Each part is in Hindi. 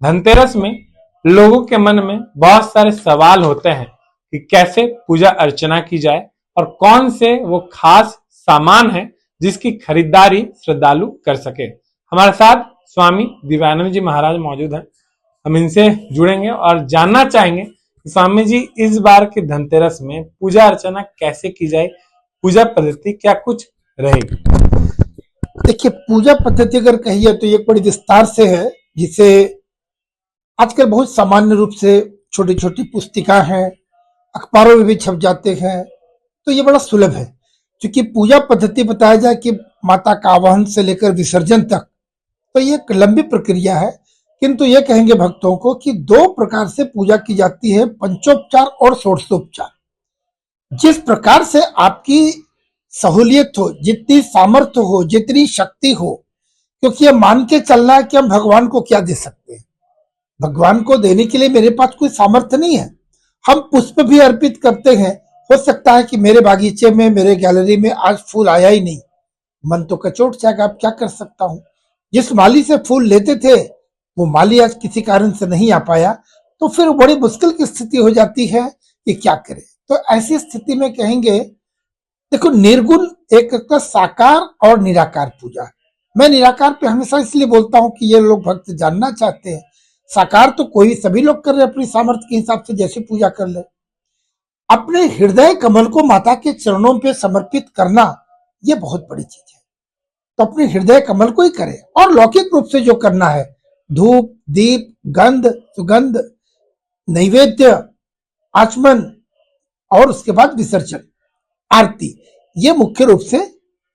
धनतेरस में लोगों के मन में बहुत सारे सवाल होते हैं कि कैसे पूजा अर्चना की जाए और कौन से वो खास सामान है जिसकी खरीदारी श्रद्धालु कर सके। हमारे साथ स्वामी दिव्यानंद जी महाराज मौजूद हैं। हम इनसे जुड़ेंगे और जानना चाहेंगे कि स्वामी जी इस बार के धनतेरस में पूजा अर्चना कैसे की जाए, पूजा पद्धति क्या कुछ रहेगी। देखिए, पूजा पद्धति अगर कहिए तो ये बड़ी विस्तार से है, जिसे आजकल बहुत सामान्य रूप से छोटी छोटी पुस्तिका हैं, अखबारों में भी छप जाते हैं, तो ये बड़ा सुलभ है। क्योंकि पूजा पद्धति बताया जाए कि माता का आवाहन से लेकर विसर्जन तक, तो ये एक लंबी प्रक्रिया है। किंतु ये कहेंगे भक्तों को कि दो प्रकार से पूजा की जाती है, पंचोपचार और षोडशोपचार। जिस प्रकार से आपकी सहूलियत हो, जितनी सामर्थ्य हो, जितनी शक्ति हो, क्योंकि ये मान के चलना है कि हम भगवान को क्या दे सकते हैं। भगवान को देने के लिए मेरे पास कोई सामर्थ्य नहीं है। हम पुष्प भी अर्पित करते हैं, हो सकता है कि मेरे बागीचे में, मेरे गैलरी में आज फूल आया ही नहीं, मन तो कचोट जाएगा, अब क्या कर सकता हूं। जिस माली से फूल लेते थे वो माली आज किसी कारण से नहीं आ पाया, तो फिर बड़ी मुश्किल की स्थिति हो जाती है कि क्या करें। तो ऐसी स्थिति में कहेंगे, देखो, निर्गुण एक का साकार और निराकार पूजा। मैं निराकार पे हमेशा इसलिए बोलता हूं कि ये लोग भक्त जानना चाहते हैं। साकार तो कोई सभी लोग कर रहे अपनी सामर्थ्य के हिसाब से, जैसे पूजा कर ले। अपने हृदय कमल को माता के चरणों पे समर्पित करना, ये बहुत बड़ी चीज है। तो अपने हृदय कमल को ही करें, और लौकिक रूप से जो करना है, धूप, दीप, गंध, सुगंध, नैवेद्य, आचमन और उसके बाद विसर्जन, आरती, ये मुख्य रूप से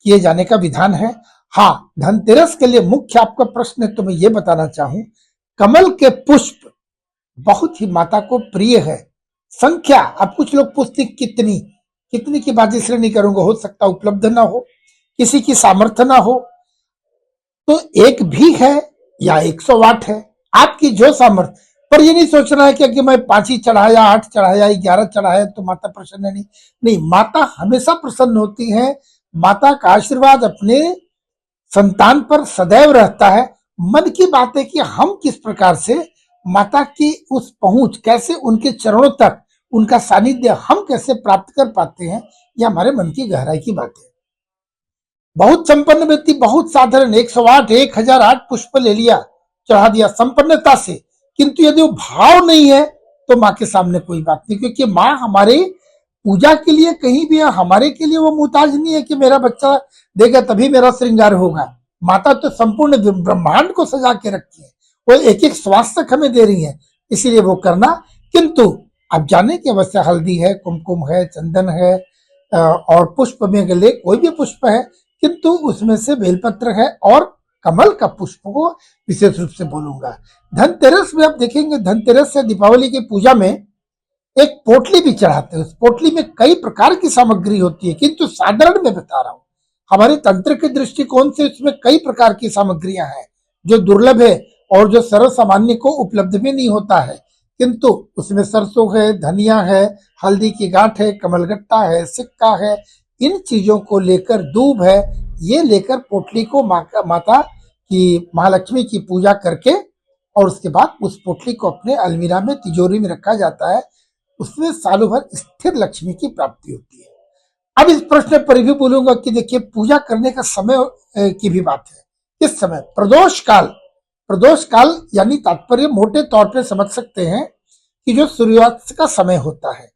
किए जाने का विधान है। हाँ, धनतेरस के लिए मुख्य आपका प्रश्न है, तो मैं ये बताना चाहूं, कमल के पुष्प बहुत ही माता को प्रिय है। संख्या, अब कुछ लोग पूछते कितनी कितनी की बात इसलिए नहीं करूंगा, हो सकता उपलब्ध ना हो, किसी की सामर्थ्य ना हो, तो एक भी है या 108 है, आपकी जो सामर्थ्य। पर ये नहीं सोचना है कि मैं 5 ही चढ़ाया, 8 चढ़ाया, 11 चढ़ाया तो माता प्रसन्न है। नहीं, माता हमेशा प्रसन्न होती है। माता का आशीर्वाद अपने संतान पर सदैव रहता है। मन की बात है कि हम किस प्रकार से माता की उस पहुंच, कैसे उनके चरणों तक उनका सानिध्य हम कैसे प्राप्त कर पाते हैं, यह हमारे मन की गहराई की बात है। बहुत संपन्न व्यक्ति, बहुत साधारण 108, 1008 पुष्प ले लिया, चढ़ा दिया संपन्नता से, किंतु यदि वो भाव नहीं है तो माँ के सामने कोई बात नहीं। क्योंकि माँ हमारे पूजा के लिए कहीं भी है, हमारे के लिए वो मुहताज नहीं है कि मेरा बच्चा देगा तभी मेरा श्रृंगार होगा। माता तो संपूर्ण ब्रह्मांड को सजा के रखी है, वो एक एक श्वास तक हमें दे रही है, इसीलिए वो करना। किंतु आप जाने की अवश्य हल्दी है, कुमकुम है, चंदन है, और पुष्प में गले कोई भी पुष्प है, किंतु उसमें से बेलपत्र है और कमल का पुष्प को विशेष रूप से बोलूंगा। धनतेरस में आप देखेंगे, धनतेरस से दीपावली की पूजा में एक पोटली भी चढ़ाते हैं। उस पोटली में कई प्रकार की सामग्री होती है, किंतु साधारण में बता रहा हूं, हमारे तंत्र के दृष्टिकोण से इसमें कई प्रकार की सामग्रियां हैं जो दुर्लभ है और जो सर्व सामान्य को उपलब्ध भी नहीं होता है। किंतु उसमें सरसों है, धनिया है, हल्दी की गांठ है, कमलगट्टा है, सिक्का है, इन चीजों को लेकर, दूब है, ये लेकर पोटली को माता की, महालक्ष्मी की पूजा करके, और उसके बाद उस पोटली को अपने अलमीरा में, तिजोरी में रखा जाता है। उसमें सालों भर स्थिर लक्ष्मी की प्राप्ति होती है। अब इस प्रश्न पर भी बोलूंगा कि देखिए, पूजा करने का समय की भी बात है। किस समय? प्रदोष काल। प्रदोष काल यानी तात्पर्य मोटे तौर पे समझ सकते हैं कि जो सूर्यास्त का समय होता है,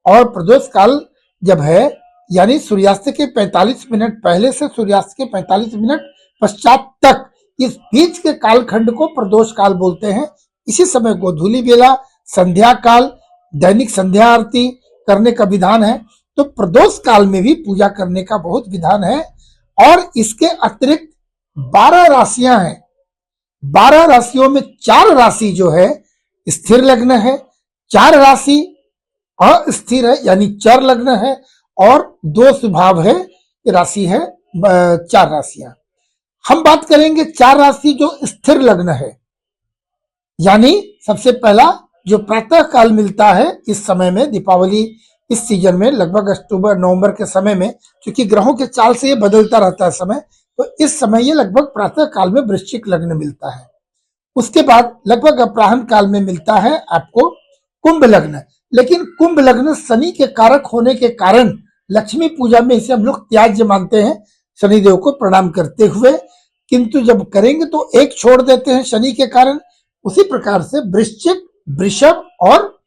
और प्रदोष काल जब है यानी सूर्यास्त के 45 मिनट पहले से सूर्यास्त के 45 मिनट पश्चात तक, इस बीच के कालखंड को प्रदोष काल बोलते हैं। इसी समय गोधूली बेला, संध्या काल, दैनिक संध्या आरती करने का विधान है। तो प्रदोष काल में भी पूजा करने का बहुत विधान है। और इसके अतिरिक्त 12 राशियां हैं। 12 राशियों में 4 राशि जो है स्थिर लग्न है, 4 राशि अस्थिर है यानी चर लग्न है, और 2 स्वभाव है, राशि है 4 राशियां। हम बात करेंगे 4 राशि जो स्थिर लग्न है, यानी सबसे पहला जो प्रातः काल मिलता है इस समय में, दीपावली इस सीजन में लगभग अक्टूबर नवंबर के समय में, क्योंकि ग्रहों के चाल से ये बदलता रहता है समय, तो इस समय ये लगभग प्रातः काल में वृश्चिक लग्न मिलता है। उसके बाद लगभग अपराह्न काल में मिलता है आपको कुंभ लग्न। लेकिन कुंभ लग्न शनि के कारक होने के कारण लक्ष्मी पूजा में इसे हम लोग त्याज्य मानते हैं, शनिदेव को प्रणाम करते हुए। किंतु जब करेंगे तो एक छोड़ देते हैं शनि के कारण। उसी प्रकार से वृश्चिक, वृषभ और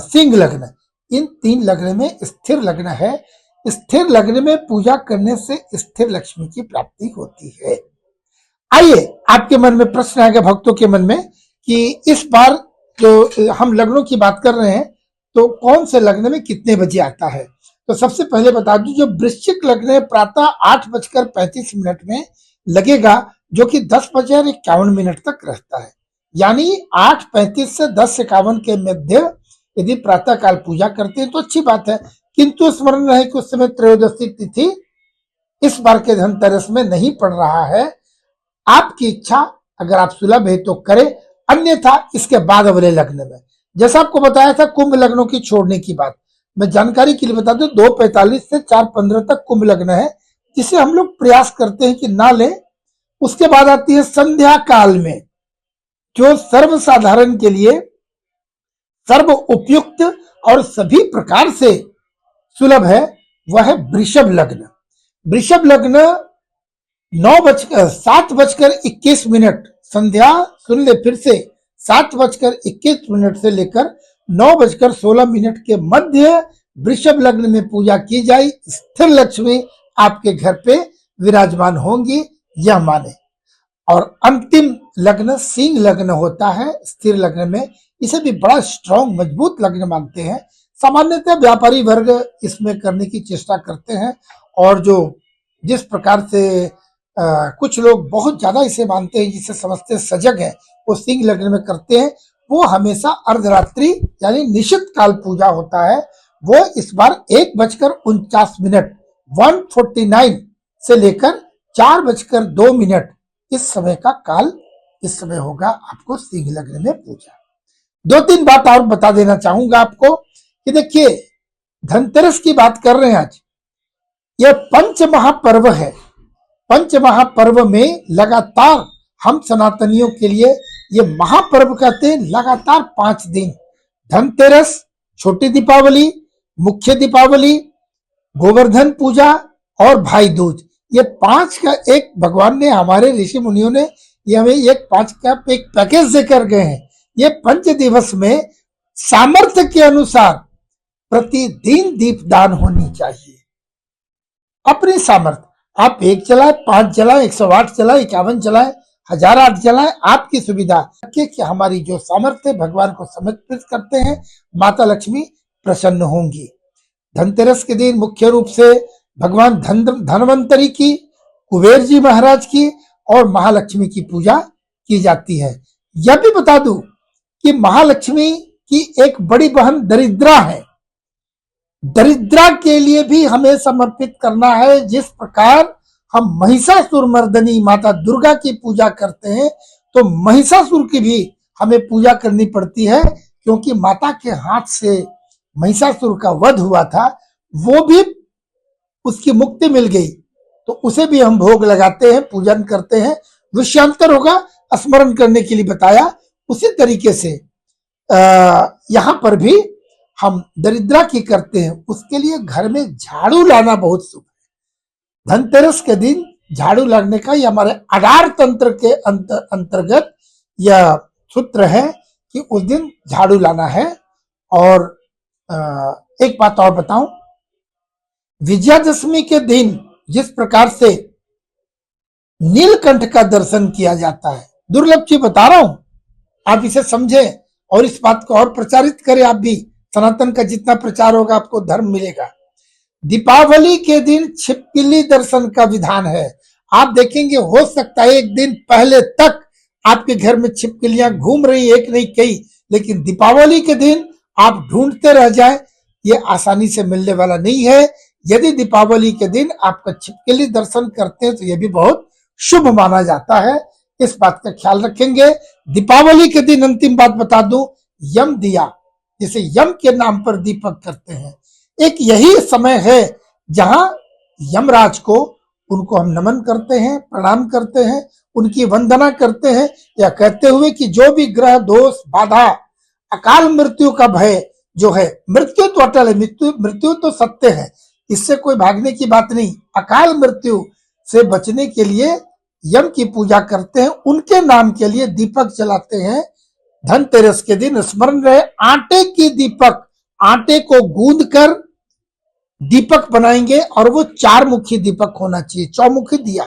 सिंह लग्न, इन 3 लग्न में स्थिर लग्न है। स्थिर लग्न में पूजा करने से स्थिर लक्ष्मी की प्राप्ति होती है। आइए, आपके मन में प्रश्न आएगा, भक्तों के मन में, कि इस बार जो हम लग्नों की बात कर रहे हैं तो कौन से लग्न में कितने बजे आता है। तो सबसे पहले बता दूं, जो वृश्चिक लग्न है प्रातः 8:35 में लगेगा, जो कि 10:51 तक रहता है। यानी 8:35 से 10:51 के मध्य यदि प्रातः काल पूजा करते हैं तो अच्छी बात है। किंतु स्मरण रहे कि उस समय त्रयोदशी तिथि इस बार के धनतेरस में नहीं पड़ रहा है। आपकी इच्छा, अगर आप सुलभ है तो करें, अन्यथा इसके बाद वाले लग्न में। जैसा आपको बताया था कुंभ लग्नों की छोड़ने की बात, मैं जानकारी के लिए बता दूं, 2:45 से 4:15 तक कुंभ लग्न है, जिसे हम लोग प्रयास करते हैं कि ना लें। उसके बाद आती है संध्या काल में, जो सर्वसाधारण के लिए सर्व उपयुक्त और सभी प्रकार से सुलभ है, वह है वृषभ लग्न। वृषभ लग्न 7:21 संध्या, सुन ले फिर से, 7:21 से लेकर 9:16 के मध्य वृषभ लग्न में पूजा की जाए, स्थिर लक्ष्मी आपके घर पे विराजमान होंगी, यह माने। और अंतिम लग्न सिंह लग्न होता है स्थिर लग्न में। इसे भी बड़ा स्ट्रॉन्ग, मजबूत लग्न मानते हैं। सामान्यतः व्यापारी वर्ग इसमें करने की चेष्टा करते हैं, और जो जिस प्रकार से कुछ लोग बहुत ज्यादा इसे मानते हैं, जिसे समझते सजग है, वो सिंह लग्न में करते हैं। वो हमेशा अर्धरात्रि यानी निशित काल पूजा होता है। वो इस बार 1:49 1:49 से लेकर 4:02 इस समय का काल, इस समय होगा आपको सिंह लग्न में पूजा। 2-3 बात और बता देना चाहूंगा आपको कि देखिए, धनतेरस की बात कर रहे हैं आज। यह पंच महापर्व है। पंच महापर्व में लगातार हम सनातनियों के लिए ये महापर्व कहते हैं। लगातार 5 दिन, धनतेरस, छोटी दीपावली, मुख्य दीपावली, गोवर्धन पूजा और भाई दूज, ये 5 का एक भगवान ने, हमारे ऋषि मुनियों ने ये हमें एक 5 का एक पैकेज देकर गए हैं। ये 5 दिवस में सामर्थ्य के अनुसार प्रतिदिन दीपदान होनी चाहिए। अपनी सामर्थ्य, आप 1 जलाए, 5 जलाए, 108 जलाए, 51 जलाए, 1008 जलाए, आपकी सुविधा कि हमारी जो सामर्थ्य भगवान को समर्पित करते हैं, माता लक्ष्मी प्रसन्न होंगी। धनतेरस के दिन मुख्य रूप से भगवान धनवंतरी की, कुबेर जी महाराज की और महालक्ष्मी की पूजा की जाती है। यह भी बता दूं कि महालक्ष्मी की एक बड़ी बहन दरिद्रा है। दरिद्रा के लिए भी हमें समर्पित करना है। जिस प्रकार हम महिषासुर मर्दनी माता दुर्गा की पूजा करते हैं, तो महिषासुर की भी हमें पूजा करनी पड़ती है, क्योंकि माता के हाथ से महिषासुर का वध हुआ था, वो भी उसकी मुक्ति मिल गई, तो उसे भी हम भोग लगाते हैं, पूजन करते हैं। विषयांतर होगा, स्मरण करने के लिए बताया। उसी तरीके से यहाँ पर भी हम दरिद्रा की करते हैं, उसके लिए घर में झाड़ू लाना बहुत शुभ है। धनतेरस के दिन झाड़ू लगने का ये हमारे आधार तंत्र के अंतर्गत यह सूत्र है कि उस दिन झाड़ू लाना है। और एक बात और बताऊं, विजयादशमी के दिन जिस प्रकार से नीलकंठ का दर्शन किया जाता है, दुर्लभ चीज बता रहा हूं, आप इसे समझें और इस बात को और प्रचारित करें। आप भी, सनातन का जितना प्रचार होगा आपको धर्म मिलेगा। दीपावली के दिन छिपकली दर्शन का विधान है। आप देखेंगे, हो सकता है 1 दिन पहले तक आपके घर में छिपकलियां घूम रही, एक नहीं कई, लेकिन दीपावली के दिन आप ढूंढते रह जाएं, ये आसानी से मिलने वाला नहीं है। यदि दीपावली के दिन आपका छिपकली दर्शन करते हैं तो यह भी बहुत शुभ माना जाता है। इस बात का ख्याल रखेंगे। दीपावली के दिन अंतिम बात बता दूं, यम दिया, जिसे यम के नाम पर दीपक करते हैं, एक यही समय है जहां यमराज को उनको हम नमन करते हैं, प्रणाम करते हैं, उनकी वंदना करते हैं, या कहते हुए कि जो भी ग्रह दोष बाधा अकाल मृत्यु का भय जो है, मृत्यु तो अटल है, मृत्यु तो सत्य है, इससे कोई भागने की बात नहीं। अकाल मृत्यु से बचने के लिए यम की पूजा करते हैं, उनके नाम के लिए दीपक जलाते हैं। धनतेरस के दिन स्मरण रहे, आटे की दीपक, आटे को गूंद कर दीपक बनाएंगे और वो 4 मुखी दीपक होना चाहिए, चौमुखी दिया।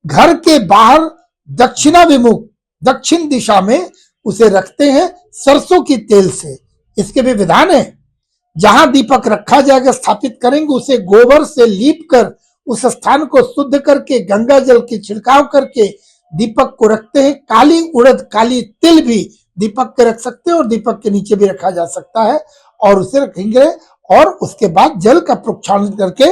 घर के बाहर दक्षिणाभिमुख, दक्षिण दिशा में उसे रखते हैं सरसों की तेल से। इसके भी विधान है, जहां दीपक रखा जाएगा, स्थापित करेंगे, उसे गोबर से लीप कर उस स्थान को शुद्ध करके गंगा जल की छिड़काव करके दीपक को रखते हैं। काली उड़द, काली तिल भी दीपक के रख सकते हैं और दीपक के नीचे भी रखा जा सकता है, और उसे रखेंगे और उसके बाद जल का प्रोक्षालन करके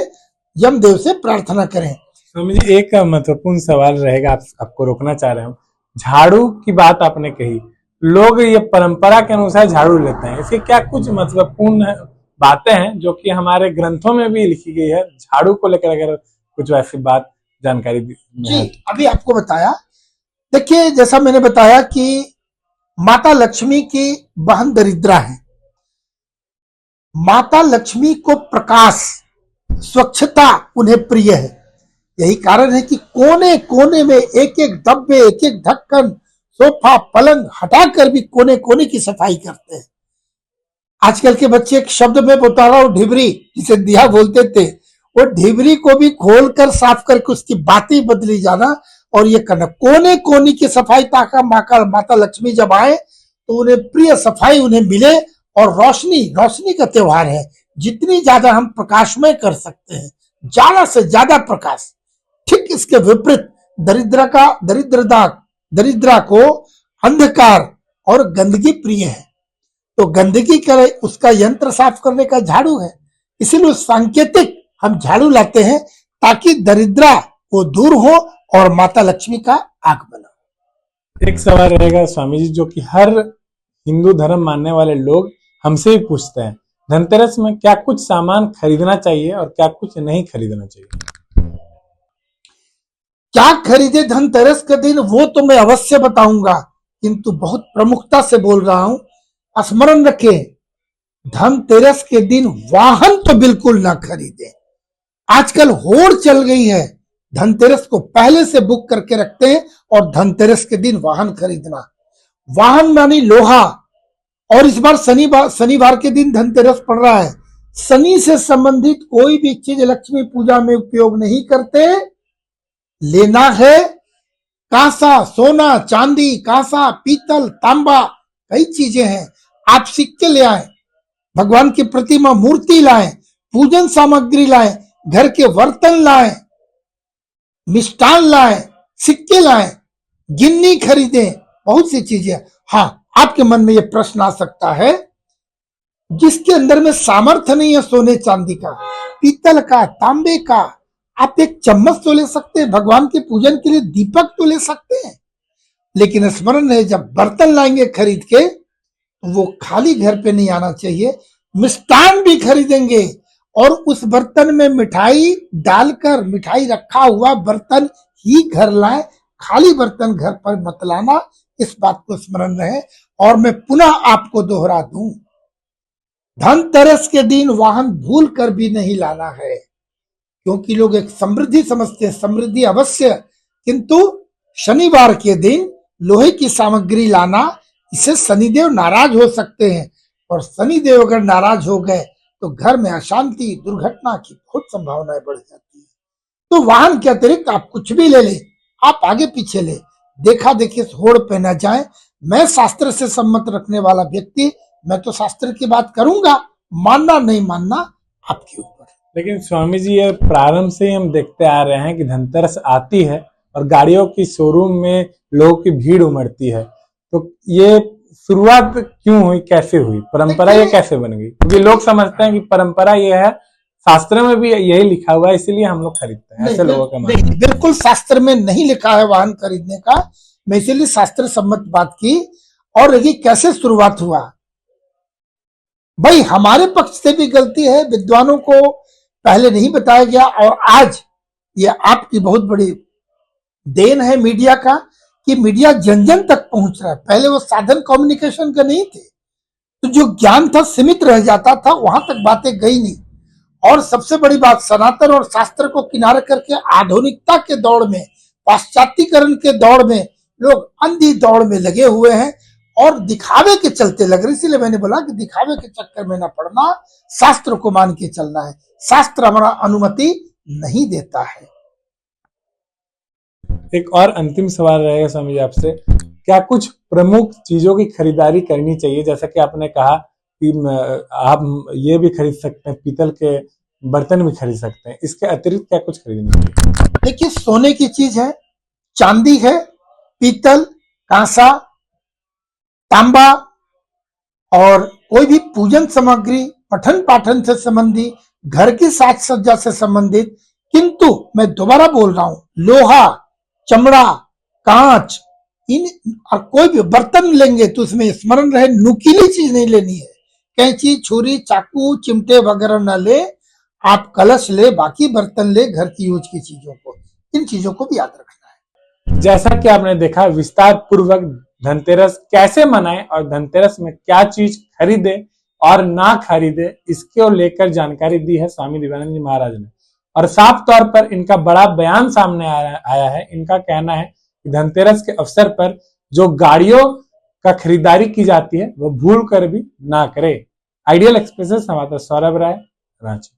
यमदेव से प्रार्थना करें। स्वामी जी, एक महत्वपूर्ण सवाल रहेगा, आपको रोकना चाह रहे हूँ। झाड़ू की बात आपने कही, लोग ये परंपरा के अनुसार झाड़ू लेते हैं, इसके क्या कुछ महत्वपूर्ण बातें हैं जो कि हमारे ग्रंथों में भी लिखी गई है झाड़ू को लेकर, अगर कुछ वैसी बात जानकारी जी अभी आपको बताया। देखिए, जैसा मैंने बताया कि माता लक्ष्मी की बहन दरिद्रा है। माता लक्ष्मी को प्रकाश, स्वच्छता उन्हें प्रिय है। यही कारण है कि कोने कोने में एक एक डब्बे, एक एक ढक्कन, सोफा, पलंग हटाकर भी कोने कोने की सफाई करते हैं। आजकल के बच्चे एक शब्द में बता रहा हूं, ढिबरी, जिसे दिया बोलते थे, वो ढिबरी को भी खोलकर साफ करके उसकी बातें बदली जाना और ये करना, कोने कोने की सफाई, ताकि माता लक्ष्मी जब आए तो उन्हें प्रिय सफाई उन्हें मिले। और रोशनी, रोशनी का त्योहार है, जितनी ज्यादा हम प्रकाशमय कर सकते हैं, ज्यादा से ज्यादा प्रकाश। ठीक इसके विपरीत दरिद्रा को अंधकार और गंदगी प्रिय है, तो गंदगी करे उसका यंत्र साफ करने का झाड़ू है। इसीलिए सांकेतिक हम झाड़ू लाते हैं ताकि दरिद्रा वो दूर हो और माता लक्ष्मी का आगमन हो। एक सवाल रहेगा स्वामी जी, जो कि हर हिंदू धर्म मानने वाले लोग हमसे ही पूछते हैं, धनतेरस में क्या कुछ सामान खरीदना चाहिए और क्या कुछ नहीं खरीदना चाहिए? क्या खरीदे धनतेरस के दिन, वो तो मैं अवश्य बताऊंगा, किंतु बहुत प्रमुखता से बोल रहा हूं। स्मरण रखें, धनतेरस के दिन वाहन तो बिल्कुल ना खरीदें। आजकल होड़ चल गई है, धनतेरस को पहले से बुक करके रखते हैं और धनतेरस के दिन वाहन खरीदना। वाहन मानी लोहा, और इस बार शनिवार के दिन धनतेरस पड़ रहा है। शनि से संबंधित कोई भी चीज लक्ष्मी पूजा में उपयोग नहीं करते। लेना है कांसा, सोना, चांदी, कांसा, पीतल, तांबा, कई चीजें हैं। आप सिक्के ले आए, भगवान की प्रतिमा, मूर्ति लाएं, पूजन सामग्री लाएं, घर के बर्तन लाएं, मिष्टान लाएं, सिक्के लाएं, गिन्नी खरीदें, बहुत सी चीजें। हाँ, आपके मन में यह प्रश्न आ सकता है, जिसके अंदर में सामर्थ्य नहीं है सोने चांदी का, पीतल का, तांबे का, आप एक चम्मच तो ले सकते हैं, भगवान के पूजन के लिए दीपक तो ले सकते हैं, लेकिन स्मरण है जब बर्तन लाएंगे खरीद के तो वो खाली घर पे नहीं आना चाहिए। मिष्टान भी खरीदेंगे और उस बर्तन में मिठाई डालकर, मिठाई रखा हुआ बर्तन ही घर लाए, खाली बर्तन घर पर मत लाना, इस बात को स्मरण रहे। और मैं पुनः आपको दोहरा दूं, धनतेरस के दिन वाहन भूल कर भी नहीं लाना है, क्योंकि लोग एक समृद्धि समझते हैं, समृद्धि अवश्य, किंतु शनिवार के दिन लोहे की सामग्री लाना, इससे शनिदेव नाराज हो सकते हैं, और शनिदेव अगर नाराज हो गए तो घर में अशांति, दुर्घटना की बहुत संभावनाएं बढ़ जाती है। तो वाहन के अतिरिक्त आप कुछ भी ले ले, आप आगे पीछे ले, देखा देखी होड़ पे न जाए। मैं शास्त्र से सम्मत रखने वाला व्यक्ति, मैं तो शास्त्र की बात करूंगा, मानना नहीं मानना आपके ऊपर। लेकिन स्वामी जी, ये प्रारंभ से ही हम देखते आ रहे हैं कि धनतेरस आती है और गाड़ियों की शोरूम में लोगों की भीड़ उमड़ती है, तो ये शुरुआत क्यों हुई, कैसे हुई, परंपरा ये कैसे बन गई? क्योंकि लोग समझते हैं कि परंपरा ये है, शास्त्र में भी यही लिखा हुआ है, इसीलिए हम लोग खरीदते हैं, ऐसे लोगों का मानना है। बिल्कुल शास्त्र में नहीं लिखा है वाहन खरीदने का, मैं इसीलिए शास्त्र सम्मत बात की। और ये कैसे शुरुआत हुआ, भाई हमारे पक्ष से भी गलती है, विद्वानों को पहले नहीं बताया गया और आज ये आपकी बहुत बड़ी देन है मीडिया का कि मीडिया जन जन तक पहुंच रहा है। पहले वो साधन कम्युनिकेशन का नहीं थे, तो जो ज्ञान था सीमित रह जाता था, वहां तक बातें गई नहीं। और सबसे बड़ी बात, सनातन और शास्त्र को किनारे करके आधुनिकता के दौड़ में, पाश्चात्यकरण के दौड़ में लोग अंधी दौड़ में लगे हुए हैं और दिखावे के चलते लग रहे। इसीलिए मैंने बोला कि दिखावे के चक्कर में न पड़ना, शास्त्र को मान के चलना है। शास्त्र हमारा अनुमति नहीं देता है। एक और अंतिम सवाल रहेगा स्वामी जी आपसे, क्या कुछ प्रमुख चीजों की खरीदारी करनी चाहिए? जैसा कि आपने कहा कि आप ये भी खरीद सकते हैं, पीतल के बर्तन भी खरीद सकते हैं, इसके अतिरिक्त क्या कुछ खरीदना चाहिए? देखिए, सोने की चीज है, चांदी है, पीतल, कांसा, तांबा और कोई भी पूजन सामग्री, पठन पाठन से संबंधी, घर की साज सज्जा से संबंधित। किंतु मैं दोबारा बोल रहा हूं, लोहा, चमड़ा, कांच, इन और कोई भी बर्तन लेंगे तो उसमें स्मरण रहे नुकीली चीज नहीं लेनी है। कैंची, छुरी, चाकू, चिमटे वगैरह न ले। आप कलश ले, बाकी बर्तन ले, घर की यूज की चीजों को, इन चीजों को भी याद रखना है। जैसा कि आपने देखा विस्तार पूर्वक धनतेरस कैसे मनाएं और धनतेरस में क्या चीज खरीदे और ना खरीदे, इसको लेकर जानकारी दी है स्वामी दिव्यानंद जी महाराज ने। और साफ तौर पर इनका बड़ा बयान सामने आया है। इनका कहना है कि धनतेरस के अवसर पर जो गाड़ियों का खरीदारी की जाती है वो भूल कर भी ना करे। आइडियल एक्सप्रेस समाचार सौरभ राय, रांची।